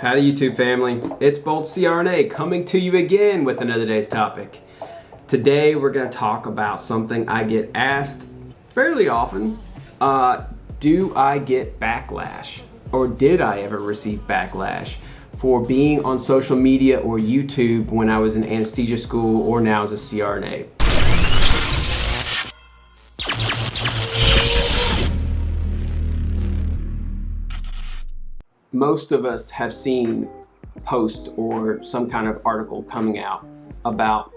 Howdy YouTube family, it's Bold CRNA coming to you again with another day's topic. Today we're going to talk about something I get asked fairly often. Do I get backlash, or did I ever receive backlash for being on social media or YouTube when I was in anesthesia school or now as a CRNA? Most of us have seen posts or some kind of article coming out about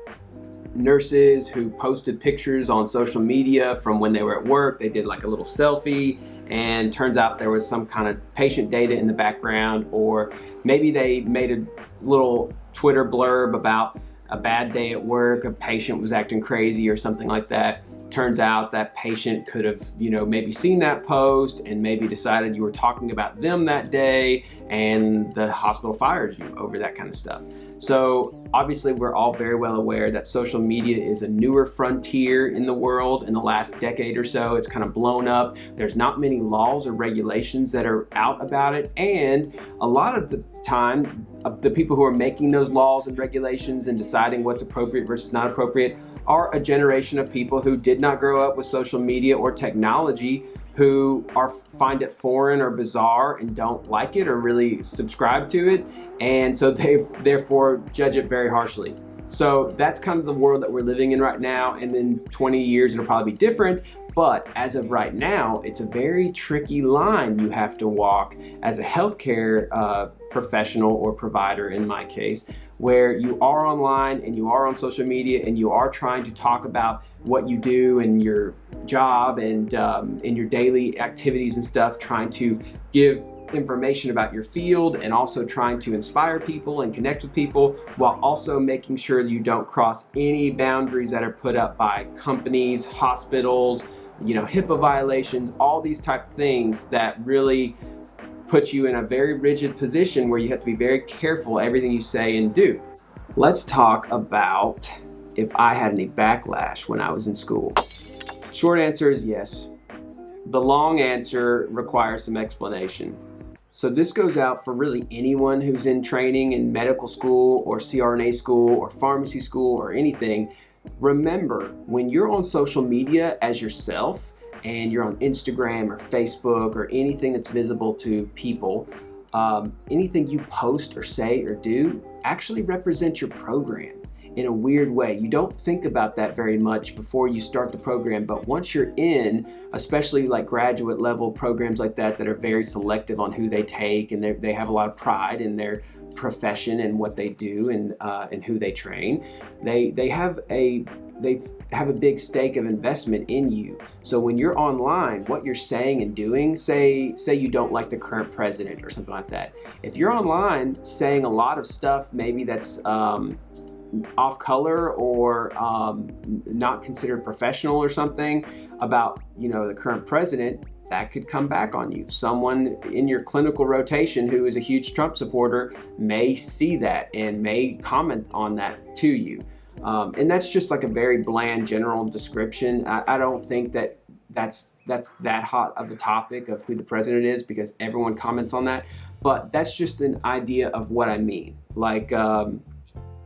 nurses who posted pictures on social media from when they were at work. They did like a little selfie, and turns out there was some kind of patient data in the background, or maybe they made a little Twitter blurb about a bad day at work, a patient was acting crazy or something like that. Turns out that patient could have, maybe seen that post and maybe decided you were talking about them that day, and the hospital fires you over that kind of stuff. So obviously we're all very well aware that social media is a newer frontier in the world. In the last decade or so, it's kind of blown up. There's not many laws or regulations that are out about it. And a lot of the time, the people who are making those laws and regulations and deciding what's appropriate versus not appropriate are a generation of people who did not grow up with social media or technology, who find it foreign or bizarre and don't like it or really subscribe to it, and so they therefore judge it very harshly. So that's kind of the world that we're living in right now, and in 20 years it'll probably be different. But as of right now, it's a very tricky line you have to walk as a healthcare professional or provider, in my case, where you are online and you are on social media and you are trying to talk about what you do and your job and in your daily activities and stuff, trying to give information about your field and also trying to inspire people and connect with people, while also making sure you don't cross any boundaries that are put up by companies, hospitals, HIPAA violations, all these type of things that really put you in a very rigid position where you have to be very careful everything you say and do. Let's talk about if I had any backlash when I was in school. Short answer is yes. The long answer requires some explanation. So this goes out for really anyone who's in training in medical school or CRNA school or pharmacy school or anything. Remember, when you're on social media as yourself and you're on Instagram or Facebook or anything that's visible to people, anything you post or say or do actually represents your program in a weird way. You don't think about that very much before you start the program, but once you're in, especially like graduate level programs like that are very selective on who they take, and they have a lot of pride in their profession and what they do and who they train, they have a big stake of investment in you. So when you're online, what you're saying and doing, say you don't like the current president or something like that. If you're online saying a lot of stuff maybe that's off color or not considered professional or something about the current president, that could come back on you. Someone in your clinical rotation who is a huge Trump supporter may see that and may comment on that to you. And that's just like a very bland general description. I don't think that's that hot of a topic of who the president is, because everyone comments on that. But that's just an idea of what I mean. Like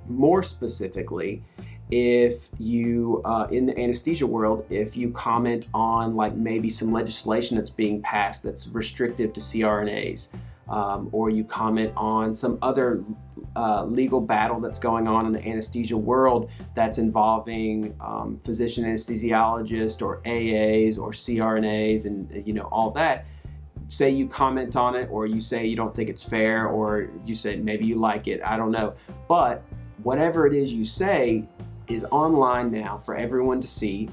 more specifically, if you in the anesthesia world, if you comment on like maybe some legislation that's being passed that's restrictive to CRNAs, or you comment on some other legal battle that's going on in the anesthesia world that's involving physician anesthesiologists or AAs or CRNAs and all that, say you comment on it, or you say you don't think it's fair, or you say maybe you like it, I don't know, but whatever it is you say is online now for everyone to see.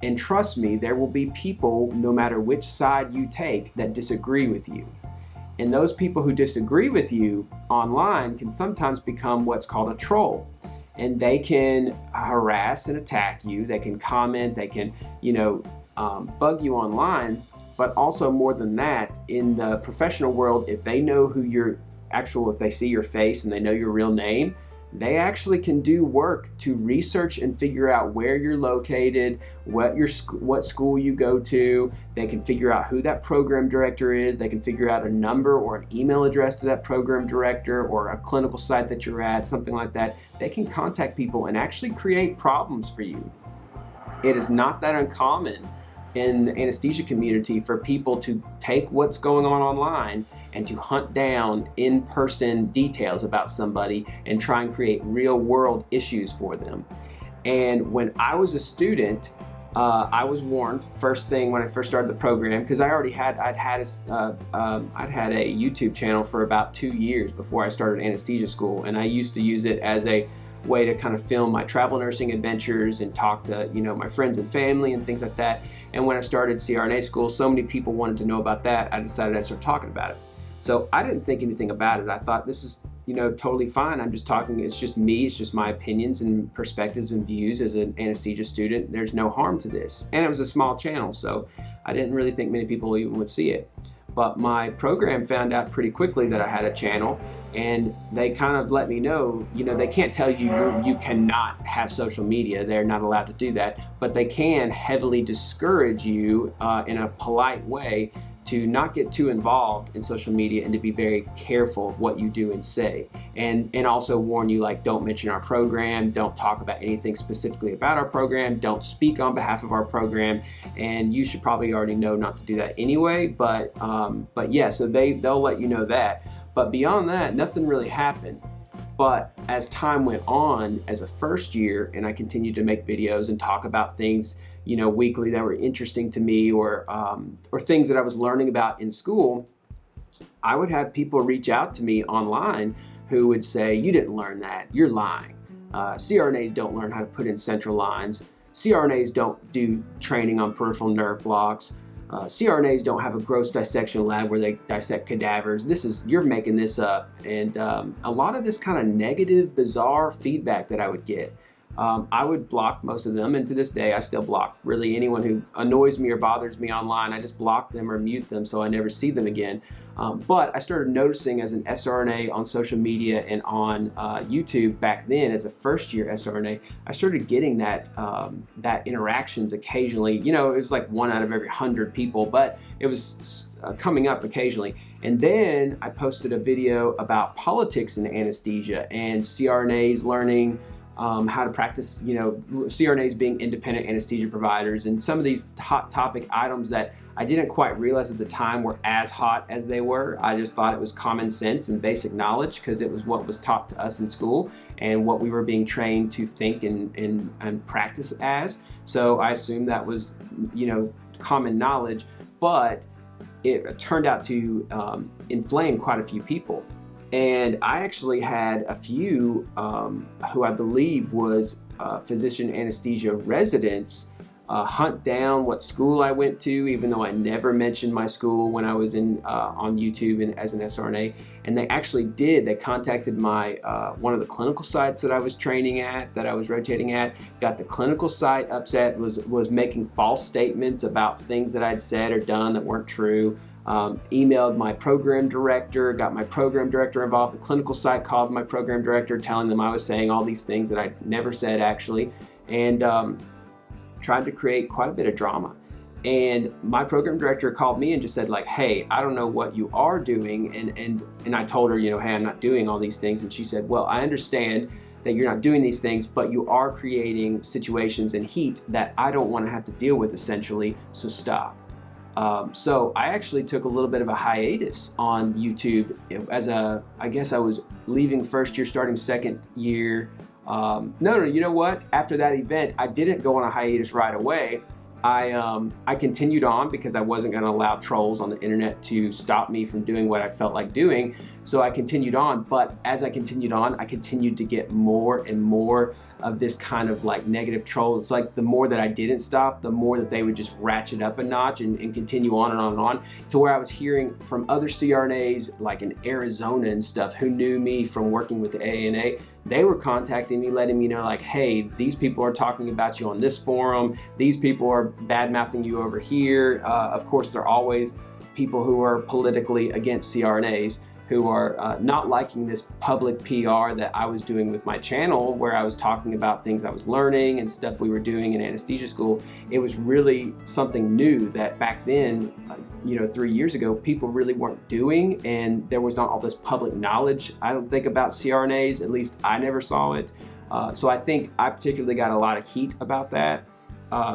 And trust me, there will be people, no matter which side you take, that disagree with you. And those people who disagree with you online can sometimes become what's called a troll. And they can harass and attack you. They can comment, they can, bug you online. But also more than that, in the professional world, if they know who if they see your face and they know your real name, they actually can do work to research and figure out where you're located, what school you go to. They can figure out who that program director is. They can figure out a number or an email address to that program director or a clinical site that you're at, something like that. They can contact people and actually create problems for you. It is not that uncommon in the anesthesia community for people to take what's going on online and to hunt down in-person details about somebody and try and create real-world issues for them. And when I was a student, I was warned first thing when I first started the program, because I'd had a YouTube channel for about 2 years before I started anesthesia school, and I used to use it as a way to kind of film my travel nursing adventures and talk to, my friends and family and things like that. And when I started CRNA school, so many people wanted to know about that, I decided I'd start talking about it. So I didn't think anything about it. I thought, this is, totally fine. I'm just talking, it's just me, it's just my opinions and perspectives and views as an anesthesia student. There's no harm to this. And it was a small channel, so I didn't really think many people even would see it. But my program found out pretty quickly that I had a channel, and they kind of let me know, they can't tell you you cannot have social media. They're not allowed to do that, but they can heavily discourage you in a polite way to not get too involved in social media and to be very careful of what you do and say. And also warn you, like, don't mention our program, don't talk about anything specifically about our program, don't speak on behalf of our program, and you should probably already know not to do that anyway, but yeah, so they'll let you know that. But beyond that, nothing really happened. But as time went on, as a first year, and I continued to make videos and talk about things, weekly that were interesting to me, or things that I was learning about in school, I would have people reach out to me online who would say, you didn't learn that, you're lying. CRNAs don't learn how to put in central lines. CRNAs don't do training on peripheral nerve blocks. CRNAs don't have a gross dissection lab where they dissect cadavers. You're making this up. And a lot of this kind of negative, bizarre feedback that I would get. I would block most of them, and to this day I still block really anyone who annoys me or bothers me online. I just block them or mute them so I never see them again. But I started noticing as an SRNA on social media and on YouTube back then, as a first year SRNA, I started getting that interactions occasionally. It was like 1 out of every 100 people, but it was coming up occasionally. And then I posted a video about politics in anesthesia and CRNAs learning how to practice, CRNAs being independent anesthesia providers, and some of these hot topic items that I didn't quite realize at the time were as hot as they were. I just thought it was common sense and basic knowledge because it was what was taught to us in school and what we were being trained to think and practice as. So I assumed that was, common knowledge, but it turned out to inflame quite a few people. And I actually had a few who I believe was physician anesthesia residents hunt down what school I went to, even though I never mentioned my school when I was on YouTube and as an SRNA. And they actually did. They contacted my one of the clinical sites that I was training at, that I was rotating at, got the clinical site upset, was making false statements about things that I'd said or done that weren't true. Emailed my program director, got my program director involved. The clinical site called my program director telling them I was saying all these things that I never said actually, and tried to create quite a bit of drama. And my program director called me and just said, like, hey, I don't know what you are doing. And I told her, hey, I'm not doing all these things. And she said, well, I understand that you're not doing these things, but you are creating situations and heat that I don't want to have to deal with, essentially, so stop. So I actually took a little bit of a hiatus on YouTube I guess I was leaving first year, starting second year. No, you know what? After that event, I didn't go on a hiatus right away. I continued on because I wasn't going to allow trolls on the internet to stop me from doing what I felt like doing. So I continued on, but as I continued on, I continued to get more and more of this kind of like negative troll. It's like the more that I didn't stop, the more that they would just ratchet up a notch and continue on and on and on, to where I was hearing from other CRNAs like in Arizona and stuff who knew me from working with the ANA. They were contacting me, letting me know, like, hey, these people are talking about you on this forum. These people are bad-mouthing you over here. Of course, there are always people who are politically against CRNAs who are not liking this public PR that I was doing with my channel, where I was talking about things I was learning and stuff we were doing in anesthesia school. It was really something new that back then, 3 years ago, people really weren't doing, and there was not all this public knowledge, I don't think, about CRNAs. At least I never saw it. So I think I particularly got a lot of heat about that.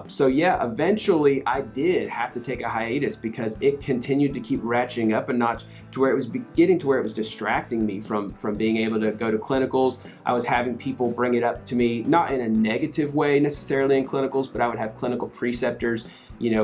So yeah, eventually I did have to take a hiatus because it continued to keep ratcheting up a notch to where it was getting to where it was distracting me from being able to go to clinicals. I was having people bring it up to me, not in a negative way necessarily in clinicals, but I would have clinical preceptors,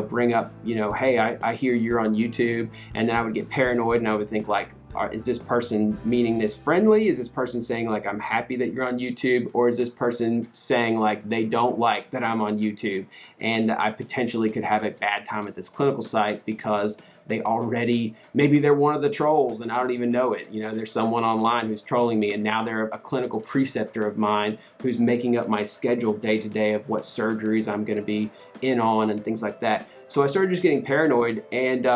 bring up, hey, I hear you're on YouTube, and then I would get paranoid and I would think like, is this person meaning this friendly? Is this person saying like, I'm happy that you're on YouTube? Or is this person saying like, they don't like that I'm on YouTube and that I potentially could have a bad time at this clinical site because they already, maybe they're one of the trolls and I don't even know it. There's someone online who's trolling me, and now they're a clinical preceptor of mine who's making up my schedule day to day of what surgeries I'm gonna be in on and things like that. So I started just getting paranoid, and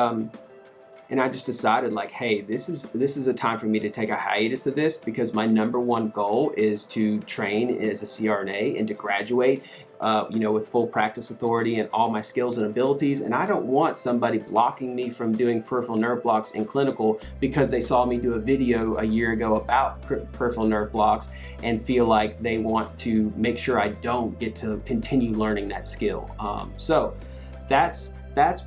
I just decided like, hey, this is a time for me to take a hiatus of this, because my number one goal is to train as a CRNA and to graduate, with full practice authority and all my skills and abilities. And I don't want somebody blocking me from doing peripheral nerve blocks in clinical because they saw me do a video a year ago about peripheral nerve blocks and feel like they want to make sure I don't get to continue learning that skill. So that's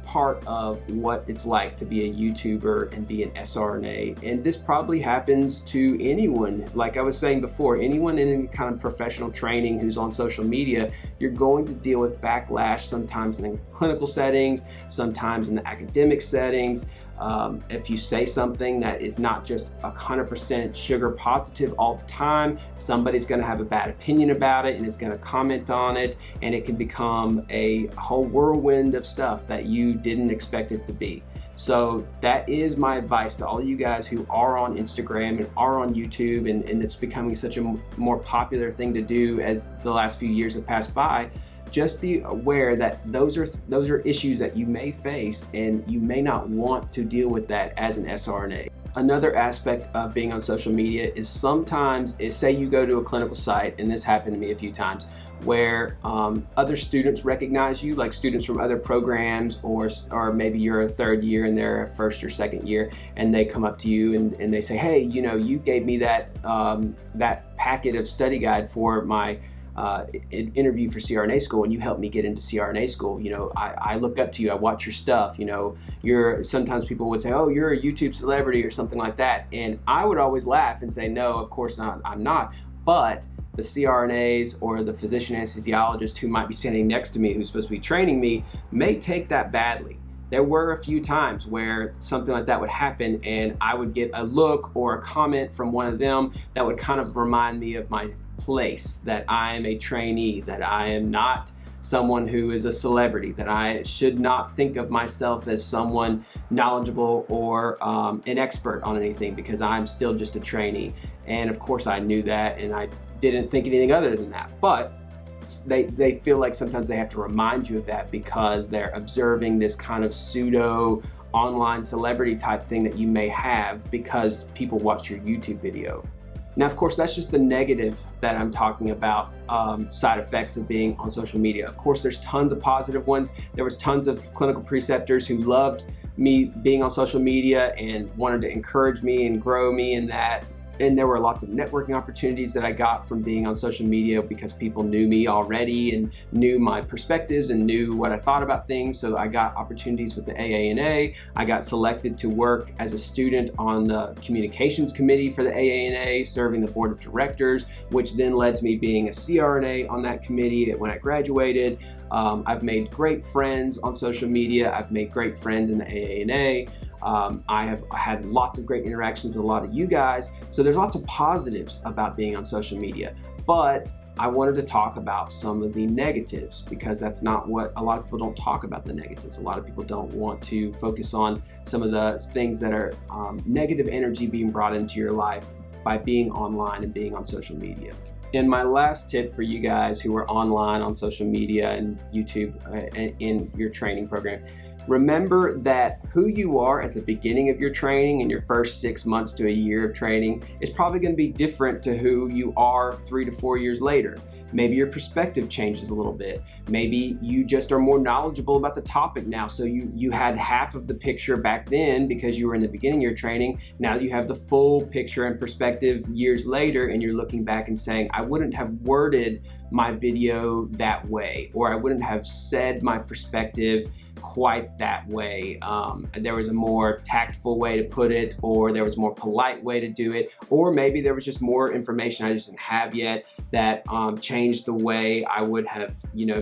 part of what it's like to be a YouTuber and be an SRNA. And this probably happens to anyone. Like I was saying before, anyone in any kind of professional training who's on social media, you're going to deal with backlash, sometimes in clinical settings, sometimes in the academic settings. If you say something that is not just 100% sugar positive all the time, somebody's going to have a bad opinion about it and is going to comment on it, and it can become a whole whirlwind of stuff that you didn't expect it to be. So that is my advice to all of you guys who are on Instagram and are on YouTube, and it's becoming such a more popular thing to do as the last few years have passed by. Just be aware that those are issues that you may face, and you may not want to deal with that as an SRNA. Another aspect of being on social media is sometimes, say you go to a clinical site, and this happened to me a few times, where other students recognize you, like students from other programs, or maybe you're a third year and they're a first or second year, and they come up to you and they say, hey, you gave me that packet of study guide for my interview for CRNA school, and you helped me get into CRNA school. I look up to you, I watch your stuff. Sometimes people would say, oh, you're a YouTube celebrity or something like that. And I would always laugh and say, no, of course not, I'm not. But the CRNAs or the physician anesthesiologist who might be standing next to me, who's supposed to be training me, may take that badly. There were a few times where something like that would happen, and I would get a look or a comment from one of them that would kind of remind me of my place, that I am a trainee, that I am not someone who is a celebrity, that I should not think of myself as someone knowledgeable or an expert on anything, because I'm still just a trainee. And of course I knew that, and I didn't think anything other than that. But they feel like sometimes they have to remind you of that because they're observing this kind of pseudo online celebrity type thing that you may have because people watch your YouTube video. Now, of course, that's just the negative that I'm talking about, side effects of being on social media. Of course, there's tons of positive ones. There was tons of clinical preceptors who loved me being on social media and wanted to encourage me and grow me in that. And there were lots of networking opportunities that I got from being on social media because people knew me already and knew my perspectives and knew what I thought about things. So I got opportunities with the AANA. I got selected to work as a student on the communications committee for the AANA, serving the board of directors, which then led to me being a CRNA on that committee when I graduated. I've made great friends on social media. I've made great friends in the AANA. I have had lots of great interactions with a lot of you guys. So there's lots of positives about being on social media, but I wanted to talk about some of the negatives because that's not what a lot of people don't talk about. The negatives. A lot of people don't want to focus on some of the things that are negative energy being brought into your life by being online and being on social media. And my last tip for you guys who are online on social media and YouTube in your training program, remember that who you are at the beginning of your training in your first 6 months to a year of training is probably going to be different to who you are 3 to 4 years later. Maybe your perspective changes a little bit. Maybe you just are more knowledgeable about the topic now. So you had half of the picture back then because you were in the beginning of your training. Now you have the full picture and perspective years later, and you're looking back and saying, I wouldn't have worded my video that way, or I wouldn't have said my perspective quite that way. There was a more tactful way to put it, or there was a more polite way to do it, or maybe there was just more information I just didn't have yet that changed the way I would have,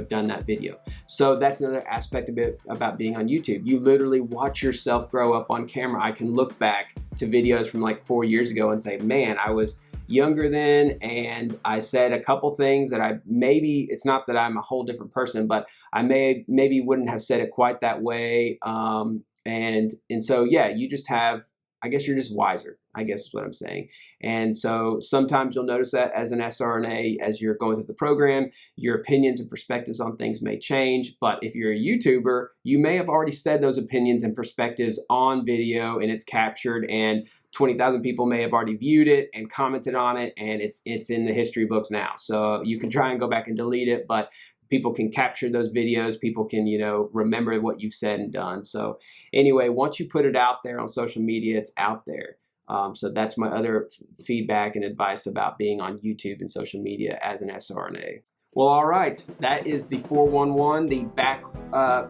done that video. So that's another aspect of it about being on YouTube. You literally watch yourself grow up on camera. I can look back to videos from like 4 years ago and say, man, I was younger then, and I said a couple things that it's not that I'm a whole different person, but I maybe wouldn't have said it quite that way. And so, yeah, you just have, I guess you're just wiser, I guess is what I'm saying. And so sometimes you'll notice that as an SRNA, as you're going through the program, your opinions and perspectives on things may change. But if you're a YouTuber, you may have already said those opinions and perspectives on video, and it's captured, and 20,000 people may have already viewed it and commented on it, and it's in the history books now. So you can try and go back and delete it, but people can capture those videos. People can, remember what you've said and done. So anyway, once you put it out there on social media, it's out there. So that's my other feedback and advice about being on YouTube and social media as an SRNA. Well, all right, that is the 411, the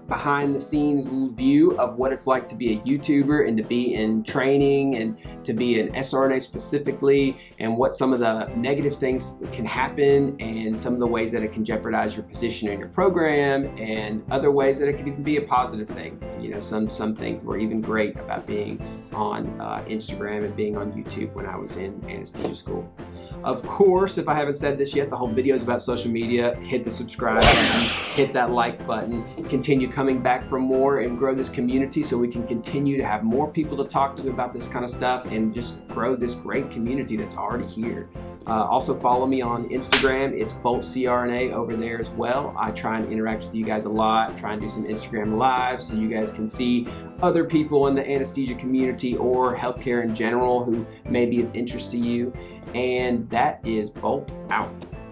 behind the scenes view of what it's like to be a YouTuber and to be in training and to be an SRNA specifically, and what some of the negative things can happen and some of the ways that it can jeopardize your position in your program, and other ways that it can even be a positive thing. Some things were even great about being on Instagram and being on YouTube when I was in anesthesia school. Of course, if I haven't said this yet, the whole video is about social media. Hit the subscribe button, hit that like button, continue coming back for more and grow this community so we can continue to have more people to talk to about this kind of stuff and just grow this great community that's already here. Also follow me on Instagram. It's Bolt CRNA over there as well. I try and interact with you guys a lot, try and do some Instagram lives so you guys can see other people in the anesthesia community or healthcare in general who may be of interest to you. And that is Bolt out.